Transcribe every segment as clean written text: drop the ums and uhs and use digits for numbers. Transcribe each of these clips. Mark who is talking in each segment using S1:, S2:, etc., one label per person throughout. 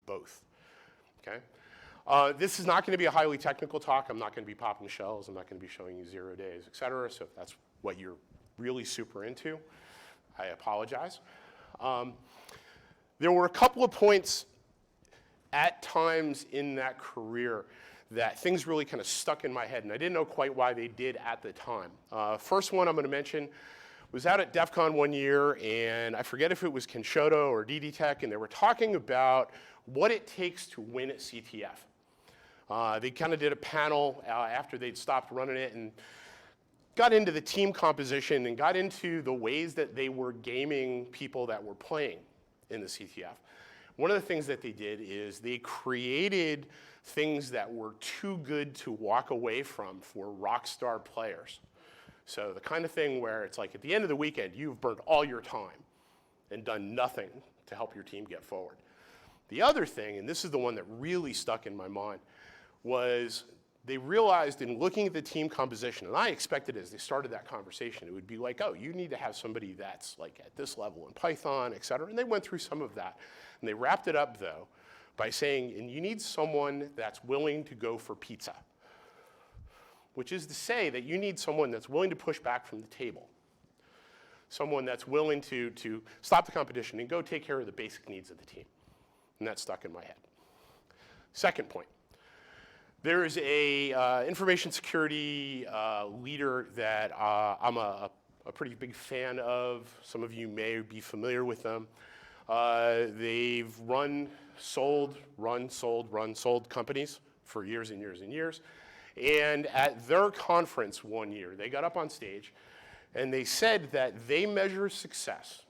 S1: both, okay? This is not going to be a highly technical talk. I'm not going to be popping shells. I'm not going to be showing you 0 days, et cetera. So if that's what you're really super into, I apologize. There were a couple of points at times in that career that things really kind of stuck in my head, and I didn't know quite why they did at the time. First one I'm going to mention was out at DEF CON one year, and I forget if it was Kenshoto or DD Tech, and they were talking about what it takes to win at CTF. They kind of did a panel after they'd stopped running it and got into the team composition and got into the ways that they were gaming people that were playing in the CTF. One of the things that they did is they created things that were too good to walk away from for rock star players. So the kind of thing where it's like at the end of the weekend, you've burned all your time and done nothing to help your team get forward. The other thing, and this is the one that really stuck in my mind, was they realized in looking at the team composition, and I expected as they started that conversation, it would be like, oh, you need to have somebody that's like at this level in Python, et cetera. And they went through some of that. And they wrapped it up, though, by saying, and you need someone that's willing to go for pizza, which is to say that you need someone that's willing to push back from the table, someone that's willing to stop the competition and go take care of the basic needs of the team. And that stuck in my head. Second point. There is a information security leader that I'm a pretty big fan of. Some of you may be familiar with them. They've sold companies for years and years and years. And at their conference one year, they got up on stage and they said that they measure success.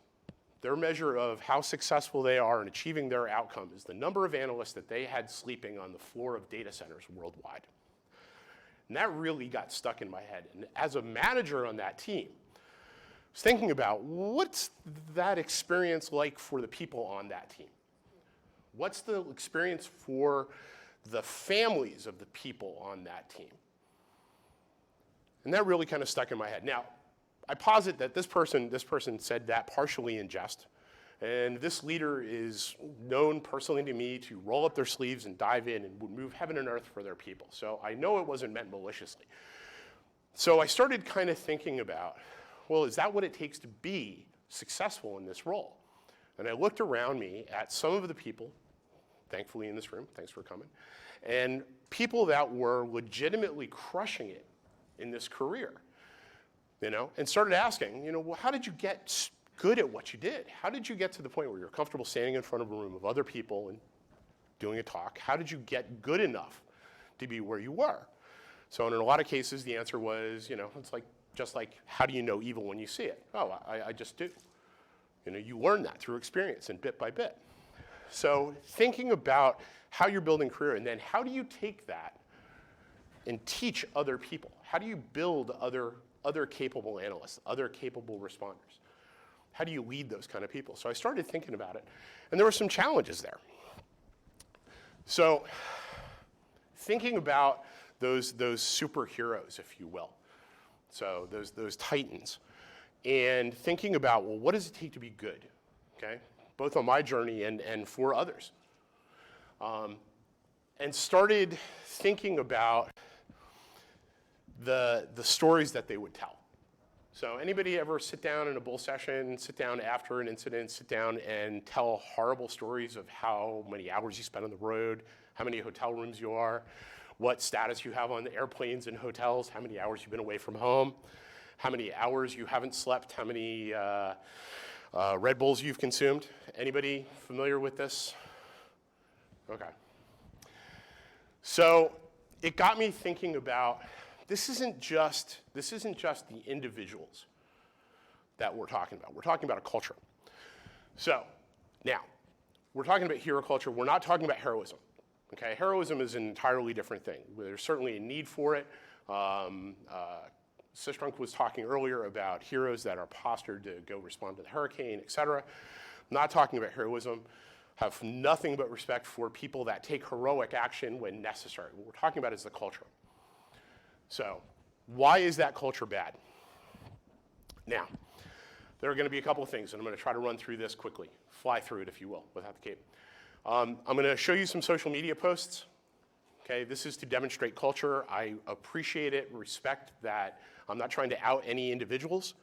S1: Their measure of how successful they are in achieving their outcome is the number of analysts that they had sleeping on the floor of data centers worldwide. And that really got stuck in my head. And as a manager on that team, I was thinking about what's that experience like for the people on that team? What's the experience for the families of the people on that team? And that really kind of stuck in my head. Now, I posit that this person said that partially in jest, and this leader is known personally to me to roll up their sleeves and dive in and move heaven and earth for their people. So I know it wasn't meant maliciously. So I started kind of thinking about, well, is that what it takes to be successful in this role? And I looked around me at some of the people, thankfully in this room, thanks for coming, and people that were legitimately crushing it in this career. And started asking, well, how did you get good at what you did? How did you get to the point where you're comfortable standing in front of a room of other people and doing a talk? How did you get good enough to be where you were? So in a lot of cases, the answer was, it's like, just like, how do you know evil when you see it? Oh, I just do. You learn that through experience and bit by bit. So thinking about how you're building a career, and then how do you take that and teach other people? How do you build other capable analysts, other capable responders? How do you lead those kind of people? So I started thinking about it, and there were some challenges there. So thinking about those superheroes, if you will, so those titans, and thinking about, well, what does it take to be good, okay? Both on my journey and for others. And started thinking about the stories that they would tell. So anybody ever sit down in a bull session, sit down after an incident, sit down and tell horrible stories of how many hours you spent on the road, how many hotel rooms you are, what status you have on the airplanes and hotels, how many hours you've been away from home, how many hours you haven't slept, how many Red Bulls you've consumed? Anybody familiar with this? Okay. So it got me thinking about, this isn't just the individuals that we're talking about. We're talking about a culture. So now, we're talking about hero culture. We're not talking about heroism. Okay, heroism is an entirely different thing. There's certainly a need for it. Sistrunk was talking earlier about heroes that are postured to go respond to the hurricane, et cetera. I'm not talking about heroism. Have nothing but respect for people that take heroic action when necessary. What we're talking about is the culture. So why is that culture bad? Now, there are going to be a couple of things, and I'm going to try to run through this quickly. Fly through it, if you will, without the cape. I'm going to show you some social media posts. Okay, this is to demonstrate culture. I appreciate it, respect that. I'm not trying to out any individuals.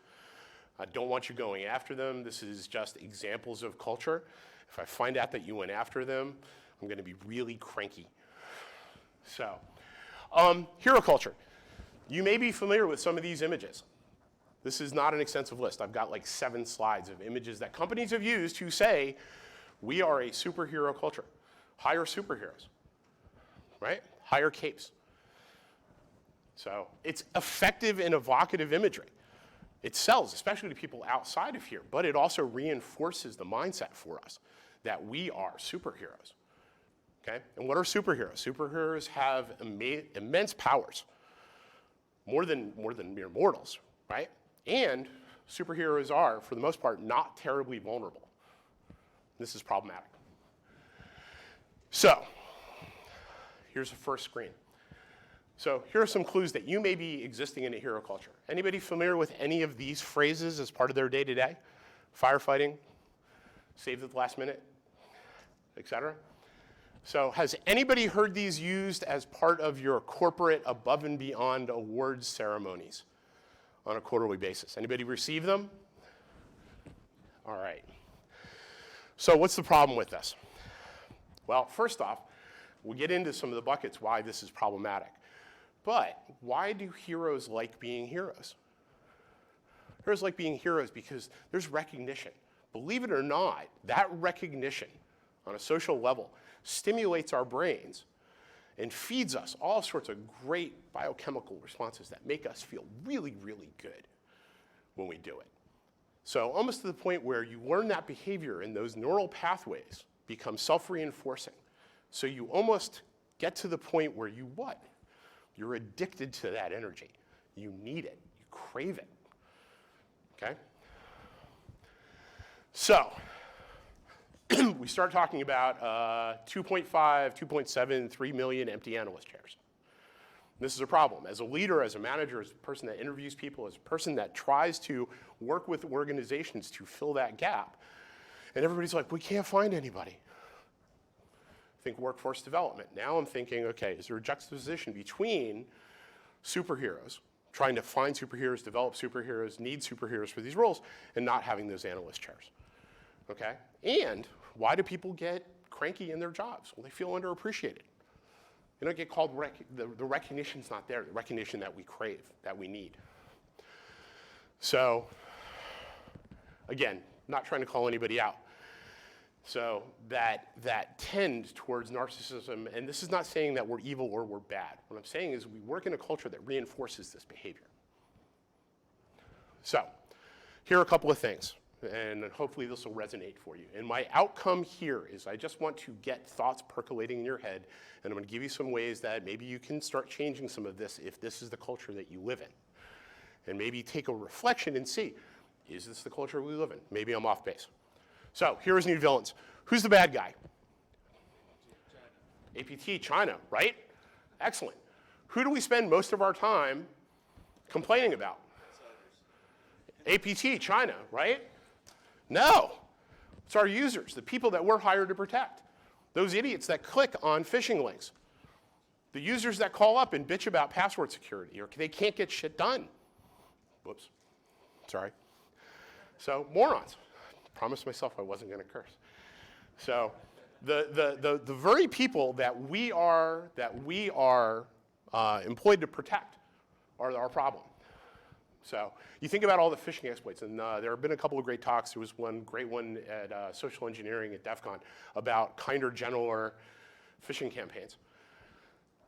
S1: I don't want you going after them. This is just examples of culture. If I find out that you went after them, I'm going to be really cranky. So, hero culture. You may be familiar with some of these images. This is not an extensive list. I've got like 7 slides of images that companies have used to say, we are a superhero culture. Hire superheroes, right? Hire capes. So it's effective and evocative imagery. It sells, especially to people outside of here, but it also reinforces the mindset for us that we are superheroes. Okay? And what are superheroes? Superheroes have immense powers, more than mere mortals, right? And superheroes are, for the most part, not terribly vulnerable. This is problematic. So, here's the first screen. So here are some clues that you may be existing in a hero culture. Anybody familiar with any of these phrases as part of their day-to-day? Firefighting, saved at the last minute, etc. So has anybody heard these used as part of your corporate above and beyond awards ceremonies on a quarterly basis? Anybody receive them? All right. So what's the problem with this? Well, first off, we'll get into some of the buckets why this is problematic. But why do heroes like being heroes? Heroes like being heroes because there's recognition. Believe it or not, that recognition on a social level stimulates our brains and feeds us all sorts of great biochemical responses that make us feel really, really good when we do it. So almost to the point where you learn that behavior and those neural pathways become self-reinforcing. So you almost get to the point where you what? You're addicted to that energy. You need it. You crave it. Okay? So, we start talking about 2.5, 2.7, 3 million empty analyst chairs. This is a problem. As a leader, as a manager, as a person that interviews people, as a person that tries to work with organizations to fill that gap, and everybody's like, we can't find anybody. Think workforce development. Now I'm thinking, okay, is there a juxtaposition between superheroes, trying to find superheroes, develop superheroes, need superheroes for these roles, and not having those analyst chairs, okay? And why do people get cranky in their jobs? Well, they feel underappreciated. They don't get called, the recognition's not there, the recognition that we crave, that we need. So, again, not trying to call anybody out. So that tend towards narcissism, and this is not saying that we're evil or we're bad. What I'm saying is we work in a culture that reinforces this behavior. So here are a couple of things, and hopefully this will resonate for you. And my outcome here is I just want to get thoughts percolating in your head, and I'm going to give you some ways that maybe you can start changing some of this if this is the culture that you live in. And maybe take a reflection and see, is this the culture we live in? Maybe I'm off base. So here's new villains. Who's the bad guy? China. APT, China, right? Excellent. Who do we spend most of our time complaining about? APT, China, right? No. It's our users, the people that we're hired to protect. Those idiots that click on phishing links. The users that call up and bitch about password security or they can't get shit done. Whoops. Sorry. So morons. Promised myself I wasn't going to curse. So the very people that we are employed to protect are our problem. So you think about all the phishing exploits, and there have been a couple of great talks. There was one great one at social engineering at DEF CON about kinder, gentler phishing campaigns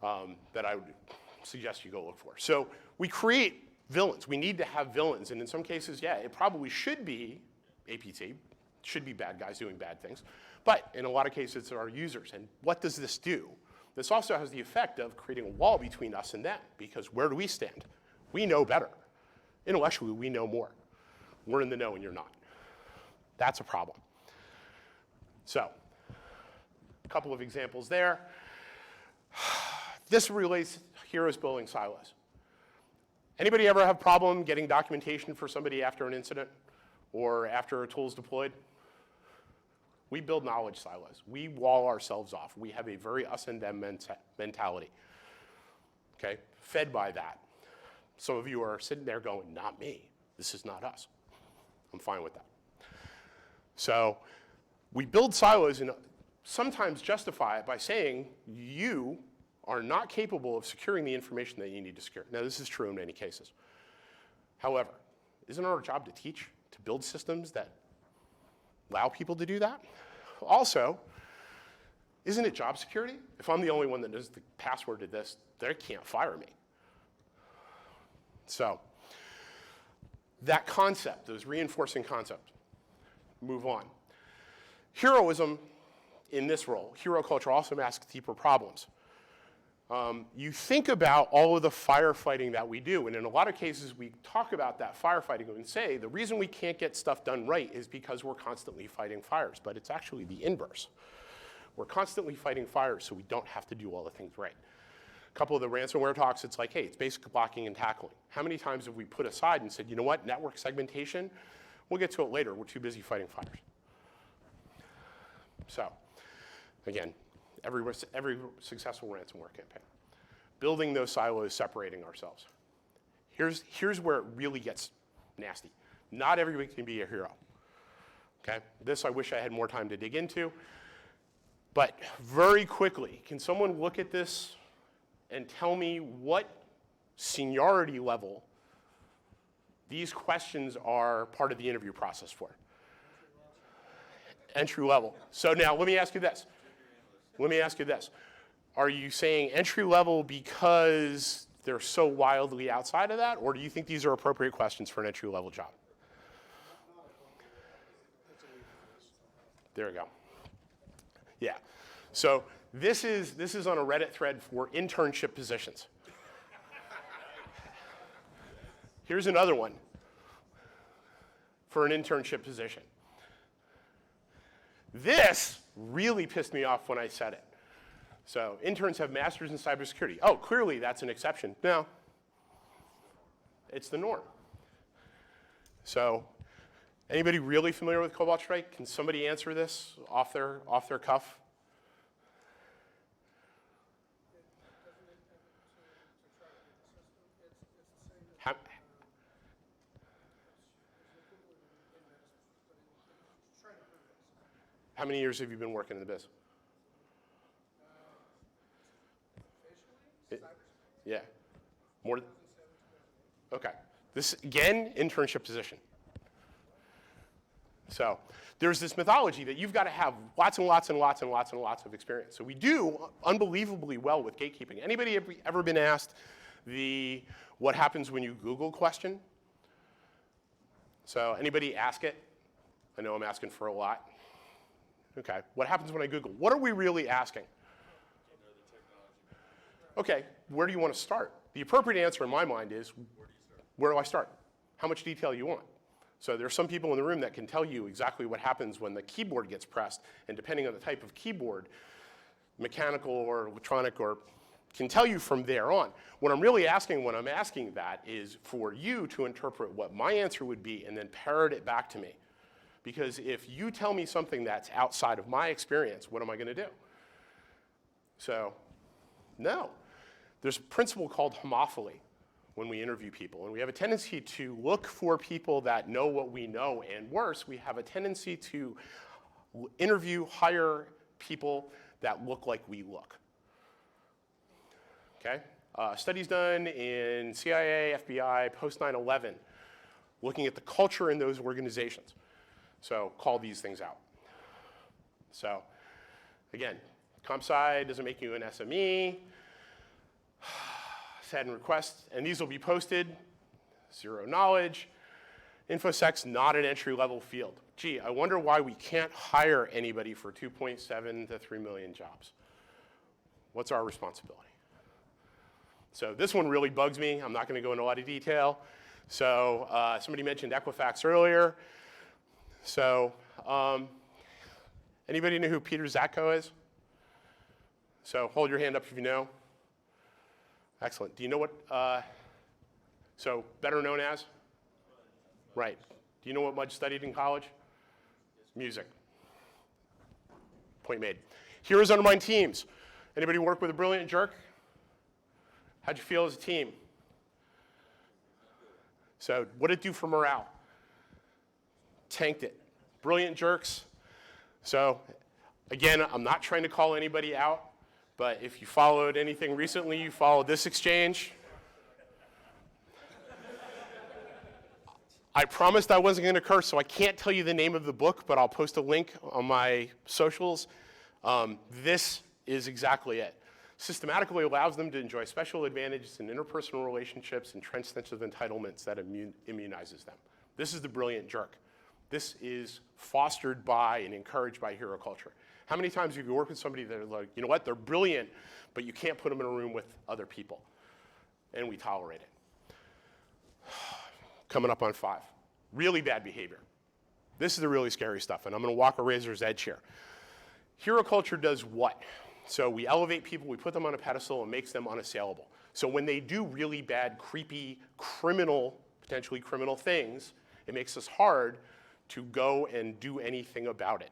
S1: that I would suggest you go look for. So we create villains. We need to have villains, and in some cases, yeah, it probably should be APT, should be bad guys doing bad things. But in a lot of cases, it's our users. And what does this do? This also has the effect of creating a wall between us and them, because where do we stand? We know better. Intellectually, we know more. We're in the know and you're not. That's a problem. So, a couple of examples there. This relates heroes building silos. Anybody ever have a problem getting documentation for somebody after an incident? Or after a tool is deployed? We build knowledge silos. We wall ourselves off. We have a very us and them mentality, okay, fed by that. Some of you are sitting there going, not me. This is not us. I'm fine with that. So we build silos and sometimes justify it by saying you are not capable of securing the information that you need to secure. Now, this is true in many cases. However, isn't our job to teach, to build systems that allow people to do that? Also, isn't it job security? If I'm the only one that knows the password to this, they can't fire me. So that concept, those reinforcing concepts, move on. Heroism in this role, hero culture also masks deeper problems. You think about all of the firefighting that we do, and in a lot of cases we talk about that firefighting and say the reason we can't get stuff done right is because we're constantly fighting fires, but it's actually the inverse. We're constantly fighting fires so we don't have to do all the things right. A couple of the ransomware talks, it's like, hey, it's basic blocking and tackling. How many times have we put aside and said, you know what, network segmentation, we'll get to it later, we're too busy fighting fires. So, again, every successful ransomware campaign. Building those silos, separating ourselves. Here's where it really gets nasty. Not everybody can be a hero. Okay? This I wish I had more time to dig into. But very quickly, can someone look at this and tell me what seniority level these questions are part of the interview process for? Entry level. So now let me ask you this. Are you saying entry level because they're so wildly outside of that, or do you think these are appropriate questions for an entry level job? There we go. Yeah. So this is on a Reddit thread for internship positions. Here's another one for an internship position. This really pissed me off when I said it. So interns have masters in cybersecurity. Oh, clearly that's an exception. No, it's the norm. So anybody really familiar with Cobalt Strike? Can somebody answer this off their cuff? How many years have you been working in the biz? Yeah. More? Okay. This, again, internship position. So there's this mythology that you've got to have lots and lots and lots and lots and lots of experience. So we do unbelievably well with gatekeeping. Anybody ever been asked the what happens when you Google question? So anybody ask it? I know I'm asking for a lot. Okay. What happens when I Google? What are we really asking? Okay, where do you want to start? The appropriate answer in my mind is, where do I start? How much detail you want? So there's some people in the room that can tell you exactly what happens when the keyboard gets pressed, and depending on the type of keyboard, mechanical or electronic, or can tell you from there on. What I'm really asking when I'm asking that is for you to interpret what my answer would be and then parrot it back to me. Because if you tell me something that's outside of my experience, what am I going to do? So, no. There's a principle called homophily when we interview people. And we have a tendency to look for people that know what we know. And worse, we have a tendency to hire people that look like we look. Okay? Studies done in CIA, FBI, post 9/11, looking at the culture in those organizations. So call these things out. So again, comp sci doesn't make you an SME. Set and request, and these will be posted. Zero knowledge. InfoSec's not an entry-level field. Gee, I wonder why we can't hire anybody for 2.7 to 3 million jobs. What's our responsibility? So this one really bugs me. I'm not going to go into a lot of detail. So somebody mentioned Equifax earlier. So anybody know who Peter Zatko is? So hold your hand up if you know. Excellent. Do you know what, so better known as? Right. Do you know what Mudge studied in college? Music. Point made. Heroes undermine teams. Anybody work with a brilliant jerk? How'd you feel as a team? So what did it do for morale? Tanked it. Brilliant jerks. So again, I'm not trying to call anybody out, but if you followed anything recently, you followed this exchange. I promised I wasn't going to curse, so I can't tell you the name of the book, but I'll post a link on my socials. This is exactly it. Systematically allows them to enjoy special advantages in interpersonal relationships, entrenched sense of entitlements that immunizes them. This is the brilliant jerk. This is fostered by and encouraged by hero culture. How many times have you worked with somebody that are like, you know what, they're brilliant, but you can't put them in a room with other people, and we tolerate it. Coming up on 5. Really bad behavior. This is the really scary stuff, and I'm going to walk a razor's edge here. Hero culture does what? So we elevate people, we put them on a pedestal, and makes them unassailable. So when they do really bad, creepy, criminal, potentially criminal things, it makes us hard to go and do anything about it.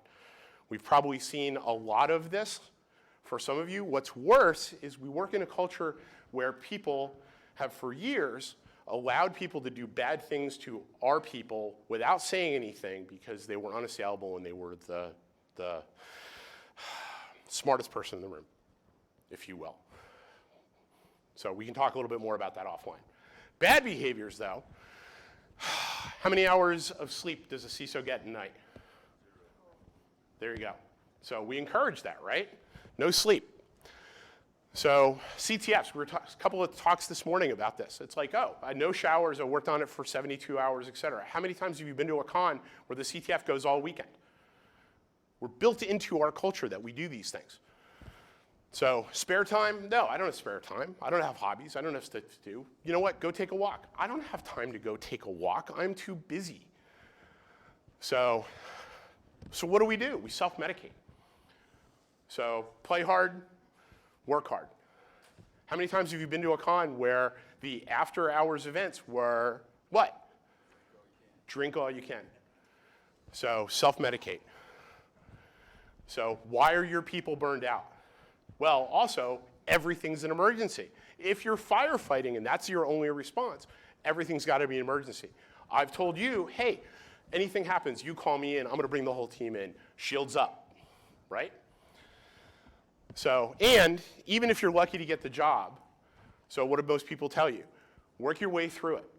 S1: We've probably seen a lot of this. For some of you, what's worse is we work in a culture where people have for years allowed people to do bad things to our people without saying anything because they were unassailable and they were the smartest person in the room, if you will. So we can talk a little bit more about that offline. Bad behaviors, though. How many hours of sleep does a CISO get a night? There you go. So we encourage that, right? No sleep. So CTFs, a couple of talks this morning about this. It's like, oh, I had no showers, I worked on it for 72 hours, et cetera. How many times have you been to a con where the CTF goes all weekend? We're built into our culture that we do these things. So spare time? No, I don't have spare time. I don't have hobbies. I don't have stuff to do. You know what? Go take a walk. I don't have time to go take a walk. I'm too busy. So what do? We self-medicate. So play hard, work hard. How many times have you been to a con where the after-hours events were what? Drink all you can. So self-medicate. So why are your people burned out? Well, also, everything's an emergency. If you're firefighting and that's your only response, everything's got to be an emergency. I've told you, hey, anything happens, you call me in, I'm going to bring the whole team in. Shields up, right? So, and even if you're lucky to get the job, so what do most people tell you? Work your way through it.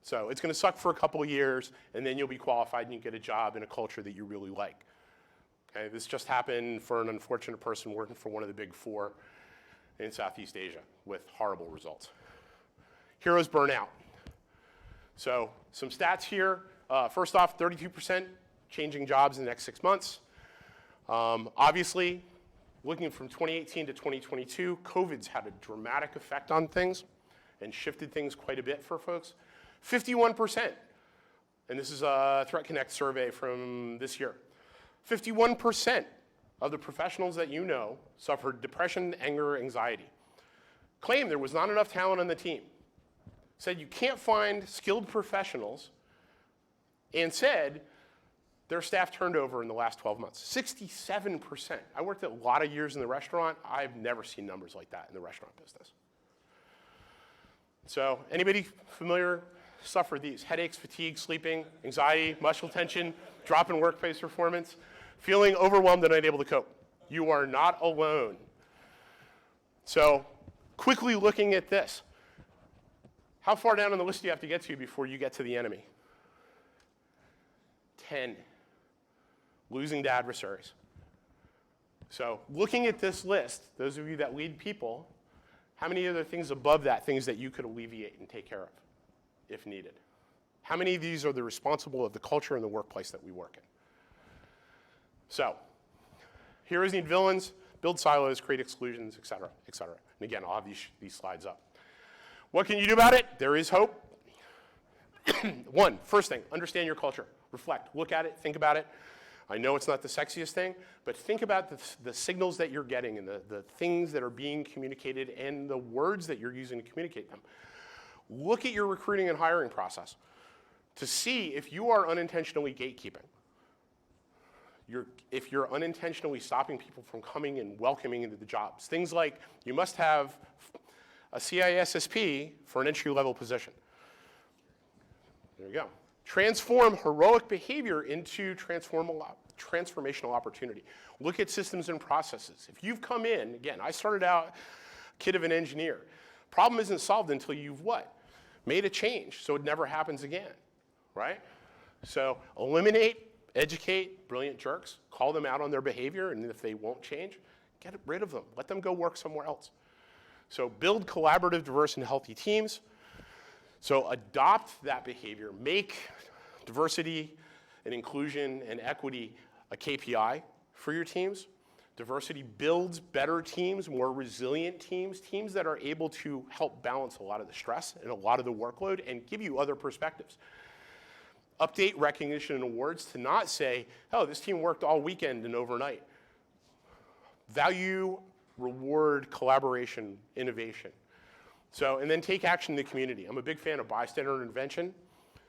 S1: So it's going to suck for a couple of years, and then you'll be qualified and you get a job in a culture that you really like. Okay, this just happened for an unfortunate person working for one of the big 4 in Southeast Asia with horrible results. Heroes burn out. So some stats here. First off, 32% changing jobs in the next 6 months. Obviously, looking from 2018 to 2022, COVID's had a dramatic effect on things and shifted things quite a bit for folks. 51%, and this is a Threat Connect survey from this year. 51% of the professionals that you know suffered depression, anger, anxiety. Claimed there was not enough talent on the team. Said you can't find skilled professionals, and said their staff turned over in the last 12 months. 67%. I worked a lot of years in the restaurant. I've never seen numbers like that in the restaurant business. So anybody familiar suffer these? Headaches, fatigue, sleeping, anxiety, muscle tension, drop in workplace performance, feeling overwhelmed and unable to cope. You are not alone. So quickly looking at this. How far down on the list do you have to get to before you get to the enemy? 10. Losing to adversaries. So looking at this list, those of you that lead people, how many other things above that, things that you could alleviate and take care of if needed? How many of these are the responsible of the culture and the workplace that we work in? So heroes need villains, build silos, create exclusions, et cetera, et cetera. And again, I'll have these slides up. What can you do about it? There is hope. First thing, understand your culture. Reflect, look at it, think about it. I know it's not the sexiest thing, but think about the signals that you're getting and the things that are being communicated and the words that you're using to communicate them. Look at your recruiting and hiring process to see if you are unintentionally gatekeeping. if you're unintentionally stopping people from coming and welcoming into the jobs. Things like you must have a CISSP for an entry-level position. There you go. Transform heroic behavior into transformational opportunity. Look at systems and processes. If you've come in, again, I started out a kid of an engineer. Problem isn't solved until you've what? Made a change so it never happens again, right? So eliminate, educate brilliant jerks, call them out on their behavior, and if they won't change, get rid of them. Let them go work somewhere else. So build collaborative, diverse, and healthy teams. So adopt that behavior. Make diversity and inclusion and equity a KPI for your teams. Diversity builds better teams, more resilient teams, teams that are able to help balance a lot of the stress and a lot of the workload and give you other perspectives. Update recognition and awards to not say, oh, this team worked all weekend and overnight. Value, reward, collaboration, innovation. So, and then take action in the community. I'm a big fan of bystander intervention.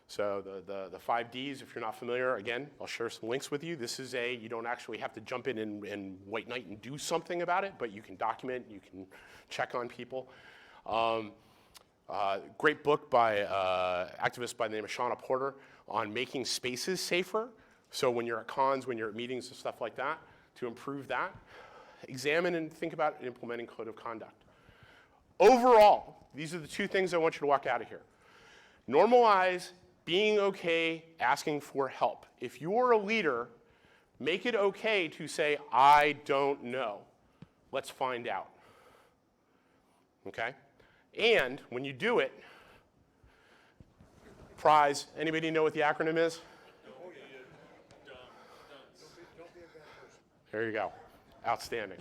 S1: So the 5 Ds, if you're not familiar, again, I'll share some links with you. This is you don't actually have to jump in and white knight and do something about it, but you can document, you can check on people. Great book by activist by the name of Shauna Porter on making spaces safer. So when you're at cons, when you're at meetings and stuff like that, to improve that, examine and think about implementing code of conduct. Overall, these are the 2 things I want you to walk out of here. Normalize being okay asking for help. If you're a leader, make it okay to say, I don't know. Let's find out. Okay? And when you do it, prize. Anybody know what the acronym is? There you go. Outstanding.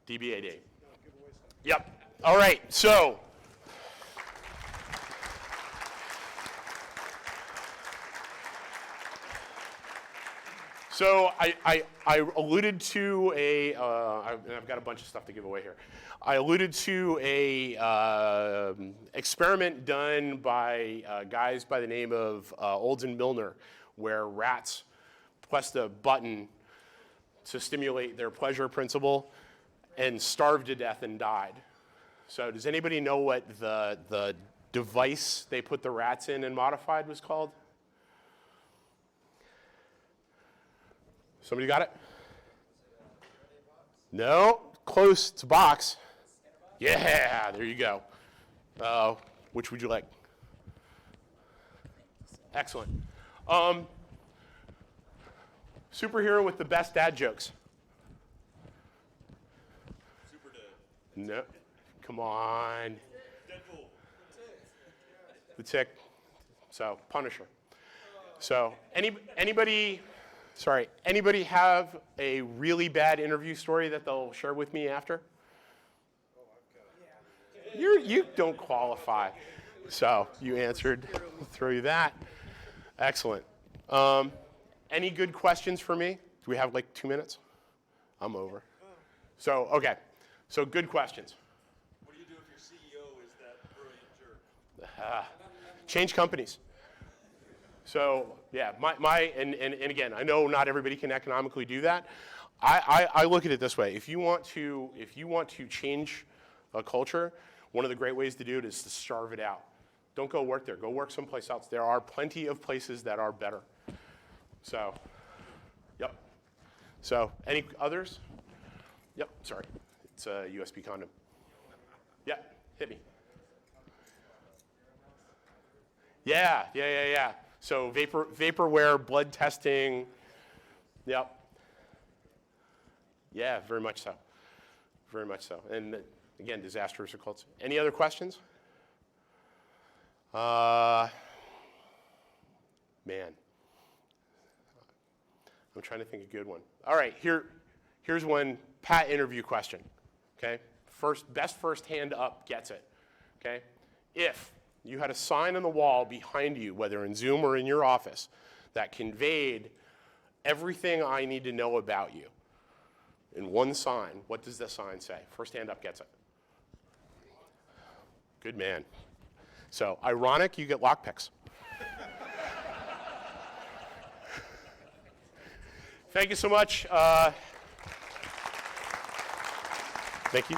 S1: DBAD. Yep. All right. So I alluded to I've got a bunch of stuff to give away here. I alluded to a experiment done by guys by the name of Olds and Milner, where rats pressed a button to stimulate their pleasure principle and starved to death and died. So does anybody know what the device they put the rats in and modified was called? Somebody got it? No, close to box. Yeah, there you go. Which would you like? Excellent. Superhero with the best dad jokes.
S2: Super Dad.
S1: No, come on.
S2: Deadpool.
S1: The Tick. So Punisher. So anybody have a really bad interview story that they'll share with me after? You don't qualify. So you answered. I'll throw you that. Excellent. Any good questions for me? Do we have like 2 minutes? I'm over. So, okay. So good questions.
S2: What do you do if your CEO is that brilliant jerk?
S1: Change companies. So yeah, and again, I know not everybody can economically do that. I look at it this way: if you want to change a culture, one of the great ways to do it is to starve it out. Don't go work there. Go work someplace else. There are plenty of places that are better. So, yep. So, any others? Yep. Sorry, it's a USB condom. Yeah, hit me. Yeah. So vaporware, blood testing. Yep. Yeah, very much so. Very much so. And again, disasters are cults. Any other questions? Man. I'm trying to think of a good one. All right, here's one Pat interview question. Okay? Best first hand up gets it. Okay? If you had a sign on the wall behind you, whether in Zoom or in your office, that conveyed everything I need to know about you in one sign, what does the sign say? First hand up gets it. Good man. So, ironic, you get lockpicks. Thank you so much. Thank you.